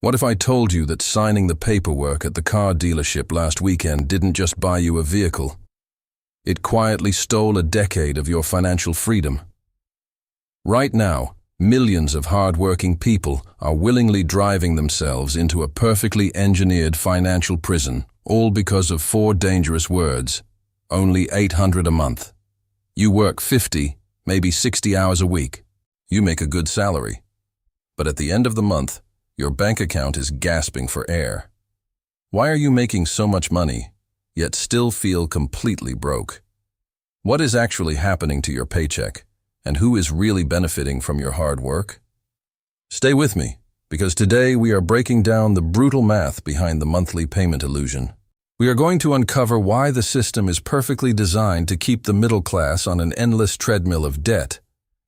What if I told you that signing the paperwork at the car dealership last weekend didn't just buy you a vehicle? It quietly stole a decade of your financial freedom. Right now, millions of hard-working people are willingly driving themselves into a perfectly engineered financial prison, all because of 4 dangerous words. Only $800 a month. You work 50, maybe 60 hours a week. You make a good salary. But at the end of the month, your bank account is gasping for air. Why are you making so much money, yet still feel completely broke? What is actually happening to your paycheck, and who is really benefiting from your hard work? Stay with me, because today we are breaking down the brutal math behind the monthly payment illusion. We are going to uncover why the system is perfectly designed to keep the middle class on an endless treadmill of debt,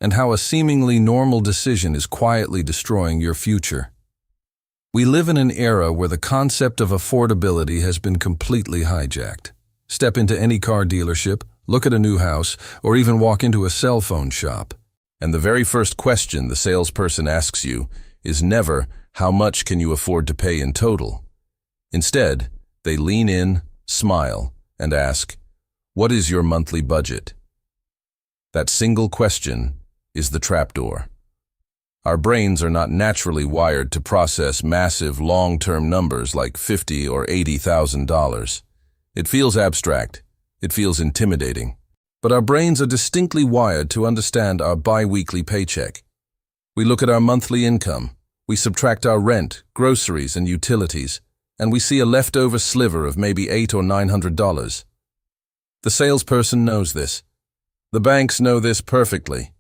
and how a seemingly normal decision is quietly destroying your future. We live in an era where the concept of affordability has been completely hijacked. Step into any car dealership, look at a new house, or even walk into a cell phone shop, and the very first question the salesperson asks you is never, "How much can you afford to pay in total?" Instead, they lean in, smile, and ask, "What is your monthly budget?" That single question is the trapdoor. Our brains are not naturally wired to process massive long-term numbers like $50,000 or $80,000. It feels abstract. It feels intimidating. But our brains are distinctly wired to understand our bi-weekly paycheck. We look at our monthly income. We subtract our rent, groceries, and utilities, and we see a leftover sliver of maybe $800 or $900. The salesperson knows this. The banks know this perfectly.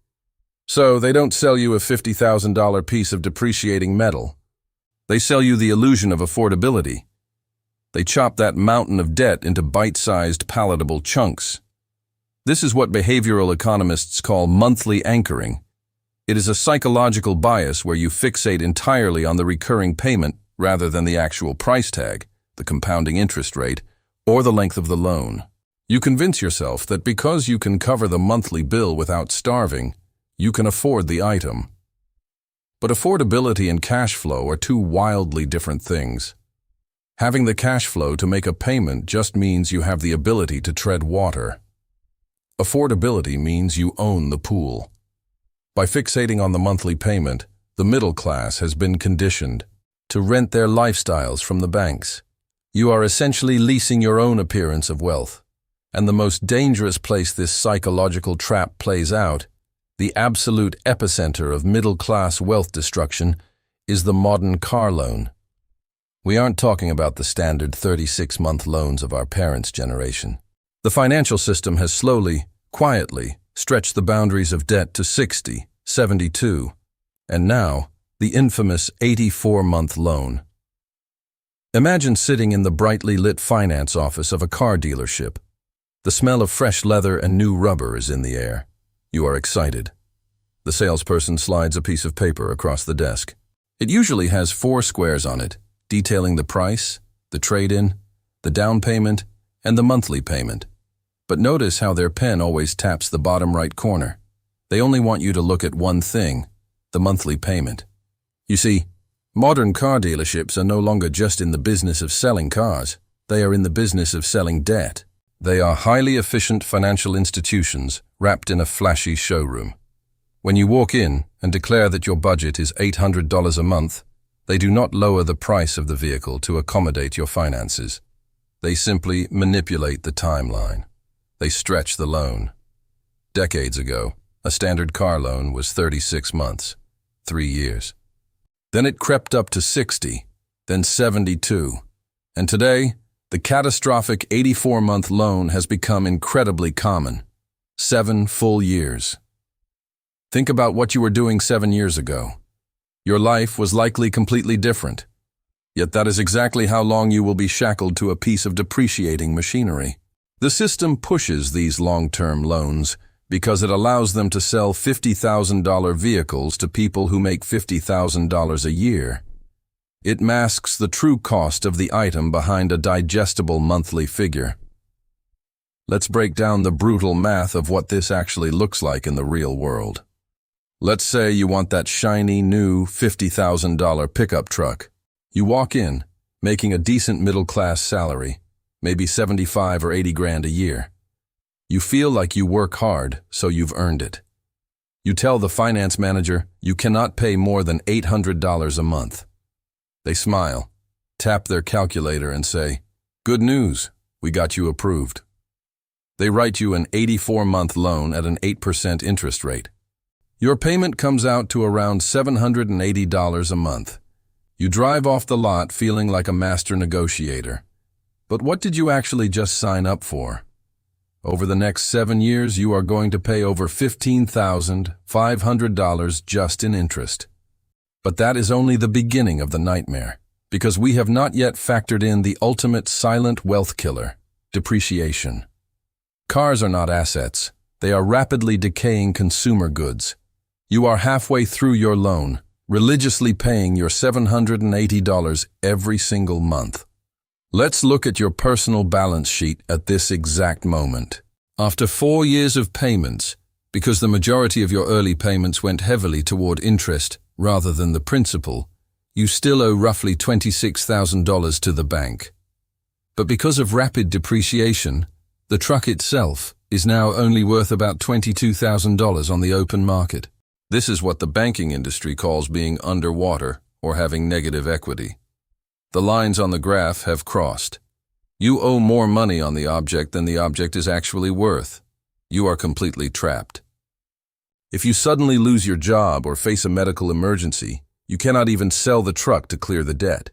So they don't sell you a $50,000 piece of depreciating metal. They sell you the illusion of affordability. They chop that mountain of debt into bite-sized, palatable chunks. This is what behavioral economists call monthly anchoring. It is a psychological bias where you fixate entirely on the recurring payment rather than the actual price tag, the compounding interest rate, or the length of the loan. You convince yourself that because you can cover the monthly bill without starving, you can afford the item. But affordability and cash flow are two wildly different things. Having the cash flow to make a payment just means you have the ability to tread water. Affordability means you own the pool. By fixating on the monthly payment, the middle class has been conditioned to rent their lifestyles from the banks. You are essentially leasing your own appearance of wealth. And the most dangerous place this psychological trap plays out, the absolute epicenter of middle-class wealth destruction, is the modern car loan. We aren't talking about the standard 36-month loans of our parents' generation. The financial system has slowly, quietly, stretched the boundaries of debt to 60, 72, and now, the infamous 84-month loan. Imagine sitting in the brightly lit finance office of a car dealership. The smell of fresh leather and new rubber is in the air. You are excited. The salesperson slides a piece of paper across the desk. It usually has 4 squares on it, detailing the price, the trade-in, the down payment, and the monthly payment. But notice how their pen always taps the bottom right corner. They only want you to look at one thing, the monthly payment. You see, modern car dealerships are no longer just in the business of selling cars. They are in the business of selling debt. They are highly efficient financial institutions wrapped in a flashy showroom. When you walk in and declare that your budget is $800 a month, they do not lower the price of the vehicle to accommodate your finances. They simply manipulate the timeline. They stretch the loan. Decades ago, a standard car loan was 36 months, 3 years. Then it crept up to 60, then 72, and today, the catastrophic 84-month loan has become incredibly common. 7 full years. Think about what you were doing 7 years ago. Your life was likely completely different. Yet that is exactly how long you will be shackled to a piece of depreciating machinery. The system pushes these long-term loans because it allows them to sell $50,000 vehicles to people who make $50,000 a year. It masks the true cost of the item behind a digestible monthly figure. Let's break down the brutal math of what this actually looks like in the real world. Let's say you want that shiny new $50,000 pickup truck. You walk in, making a decent middle-class salary, maybe 75 or 80 grand a year. You feel like you work hard, so you've earned it. You tell the finance manager you cannot pay more than $800 a month. They smile, tap their calculator and say, "Good news, we got you approved." They write you an 84-month loan at an 8% interest rate. Your payment comes out to around $780 a month. You drive off the lot feeling like a master negotiator. But what did you actually just sign up for? Over the next 7 years, you are going to pay over $15,500 just in interest. But that is only the beginning of the nightmare, because we have not yet factored in the ultimate silent wealth killer, depreciation. Cars are not assets. They are rapidly decaying consumer goods. You are halfway through your loan, religiously paying your $780 every single month. Let's look at your personal balance sheet at this exact moment. After 4 years of payments, because the majority of your early payments went heavily toward interest rather than the principal, you still owe roughly $26,000 to the bank. But because of rapid depreciation, the truck itself is now only worth about $22,000 on the open market. This is what the banking industry calls being underwater or having negative equity. The lines on the graph have crossed. You owe more money on the object than the object is actually worth. You are completely trapped. If you suddenly lose your job or face a medical emergency, you cannot even sell the truck to clear the debt.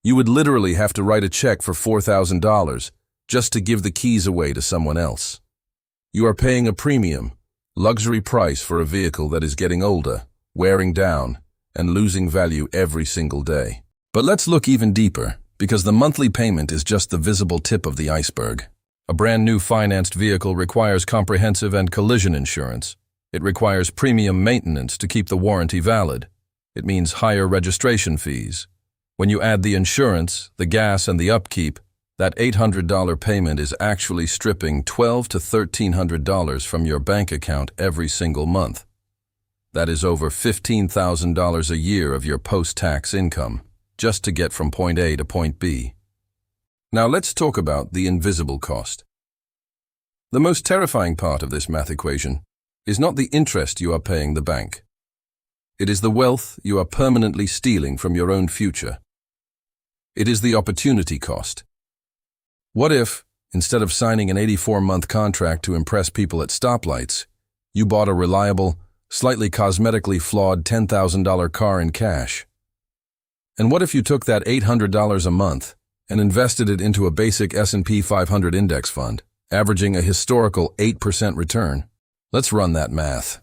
You would literally have to write a check for $4,000 just to give the keys away to someone else. You are paying a premium, luxury price for a vehicle that is getting older, wearing down, and losing value every single day. But let's look even deeper, because the monthly payment is just the visible tip of the iceberg. A brand new financed vehicle requires comprehensive and collision insurance. It requires premium maintenance to keep the warranty valid. It means higher registration fees. When you add the insurance, the gas, and the upkeep, that $800 payment is actually stripping $1,200 to $1,300 from your bank account every single month. That is over $15,000 a year of your post-tax income, just to get from point A to point B. Now let's talk about the invisible cost. The most terrifying part of this math equation is not the interest you are paying the bank. It is the wealth you are permanently stealing from your own future. It is the opportunity cost. What if, instead of signing an 84-month contract to impress people at stoplights, you bought a reliable, slightly cosmetically flawed $10,000 car in cash? And what if you took that $800 a month and invested it into a basic S&P 500 index fund, averaging a historical 8% return? Let's run that math.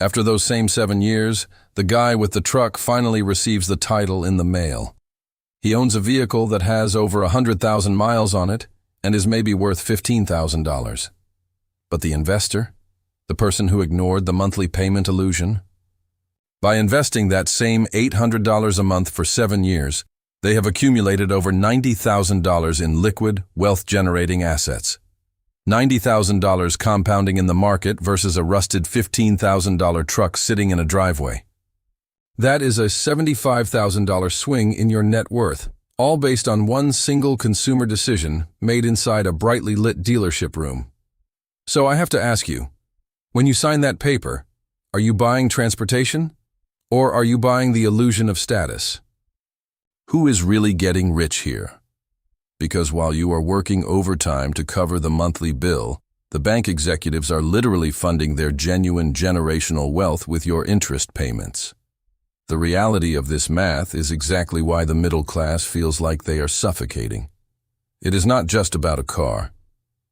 After those same 7 years, the guy with the truck finally receives the title in the mail. He owns a vehicle that has over 100,000 miles on it and is maybe worth $15,000. But the investor, the person who ignored the monthly payment illusion, by investing that same $800 a month for 7 years, they have accumulated over $90,000 in liquid, wealth-generating assets. $90,000 compounding in the market versus a rusted $15,000 truck sitting in a driveway. That is a $75,000 swing in your net worth, all based on one single consumer decision made inside a brightly lit dealership room. So I have to ask you, when you sign that paper, are you buying transportation? Or are you buying the illusion of status? Who is really getting rich here? Because while you are working overtime to cover the monthly bill, the bank executives are literally funding their genuine generational wealth with your interest payments. The reality of this math is exactly why the middle class feels like they are suffocating. It is not just about a car.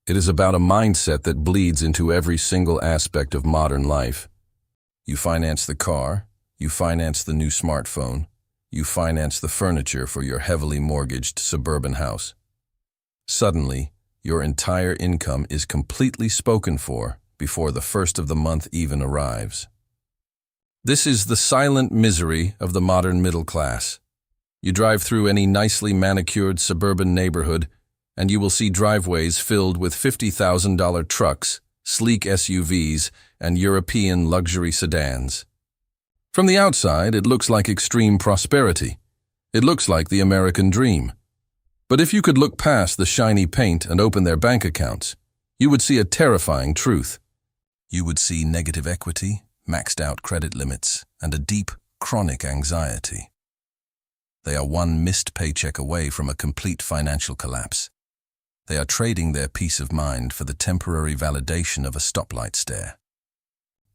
It is about a mindset that bleeds into every single aspect of modern life. You finance the car, you finance the new smartphone, you finance the furniture for your heavily mortgaged suburban house. Suddenly, your entire income is completely spoken for before the first of the month even arrives. This is the silent misery of the modern middle class. You drive through any nicely manicured suburban neighborhood, and you will see driveways filled with $50,000 trucks, sleek SUVs, and European luxury sedans. From the outside, it looks like extreme prosperity. It looks like the American dream. But if you could look past the shiny paint and open their bank accounts, you would see a terrifying truth. You would see negative equity, maxed out credit limits, and a deep, chronic anxiety. They are one missed paycheck away from a complete financial collapse. They are trading their peace of mind for the temporary validation of a stoplight stare.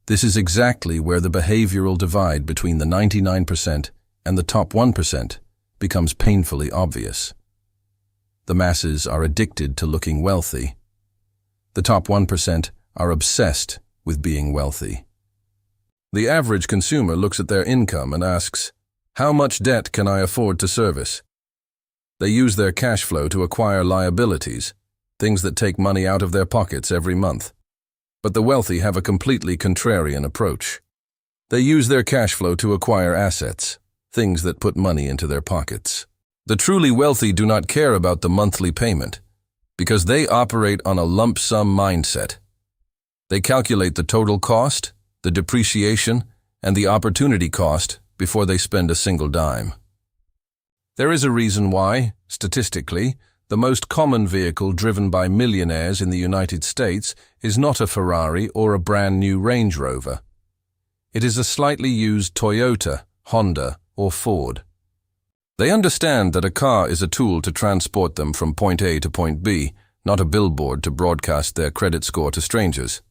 This is exactly where the behavioral divide between the 99% and the top 1% becomes painfully obvious. The masses are addicted to looking wealthy. The top 1% are obsessed with being wealthy. The average consumer looks at their income and asks, "How much debt can I afford to service?" They use their cash flow to acquire liabilities, things that take money out of their pockets every month. But the wealthy have a completely contrarian approach. They use their cash flow to acquire assets, things that put money into their pockets. The truly wealthy do not care about the monthly payment, because they operate on a lump sum mindset. They calculate the total cost, the depreciation, and the opportunity cost before they spend a single dime. There is a reason why, statistically, the most common vehicle driven by millionaires in the United States is not a Ferrari or a brand new Range Rover. It is a slightly used Toyota, Honda, or Ford. They understand that a car is a tool to transport them from point A to point B, not a billboard to broadcast their credit score to strangers.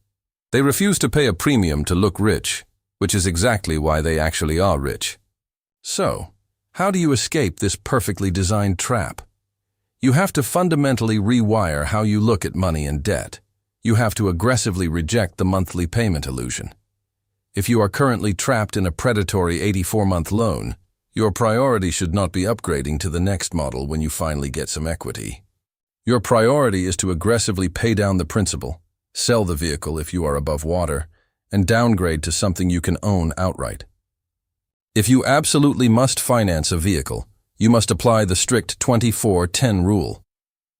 They refuse to pay a premium to look rich, which is exactly why they actually are rich. So, how do you escape this perfectly designed trap? You have to fundamentally rewire how you look at money and debt. You have to aggressively reject the monthly payment illusion. If you are currently trapped in a predatory 84-month loan, your priority should not be upgrading to the next model when you finally get some equity. Your priority is to aggressively pay down the principal, sell the vehicle if you are above water, and downgrade to something you can own outright. If you absolutely must finance a vehicle, you must apply the strict 24-10 rule.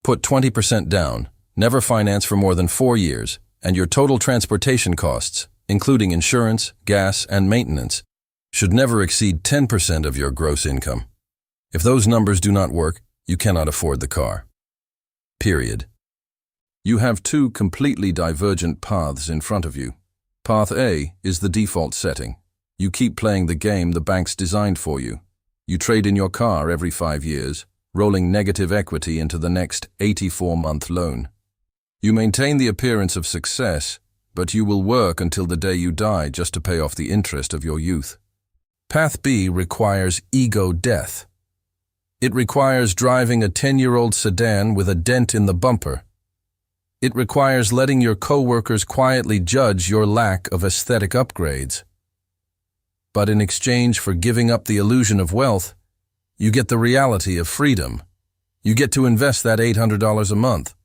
Put 20% down, never finance for more than 4 years, and your total transportation costs, including insurance, gas, and maintenance, should never exceed 10% of your gross income. If those numbers do not work, you cannot afford the car. Period. You have two completely divergent paths in front of you. Path A is the default setting. You keep playing the game the bank's designed for you. You trade in your car every 5 years, rolling negative equity into the next 84-month loan. You maintain the appearance of success, but you will work until the day you die just to pay off the interest of your youth. Path B requires ego death. It requires driving a 10-year-old sedan with a dent in the bumper. It requires letting your coworkers quietly judge your lack of aesthetic upgrades. But in exchange for giving up the illusion of wealth, you get the reality of freedom. You get to invest that $800 a month.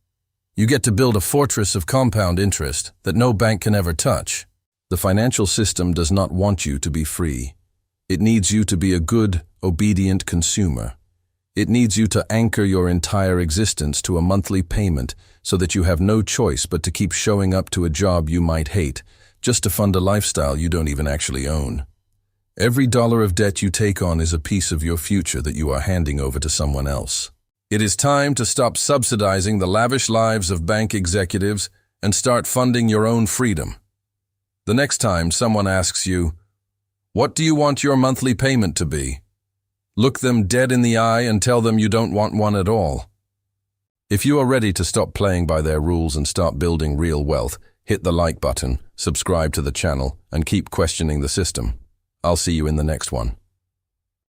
You get to build a fortress of compound interest that no bank can ever touch. The financial system does not want you to be free. It needs you to be a good, obedient consumer. It needs you to anchor your entire existence to a monthly payment so that you have no choice but to keep showing up to a job you might hate, just to fund a lifestyle you don't even actually own. Every dollar of debt you take on is a piece of your future that you are handing over to someone else. It is time to stop subsidizing the lavish lives of bank executives and start funding your own freedom. The next time someone asks you, "What do you want your monthly payment to be?" look them dead in the eye and tell them you don't want one at all. If you are ready to stop playing by their rules and start building real wealth, hit the like button, subscribe to the channel, and keep questioning the system. I'll see you in the next one.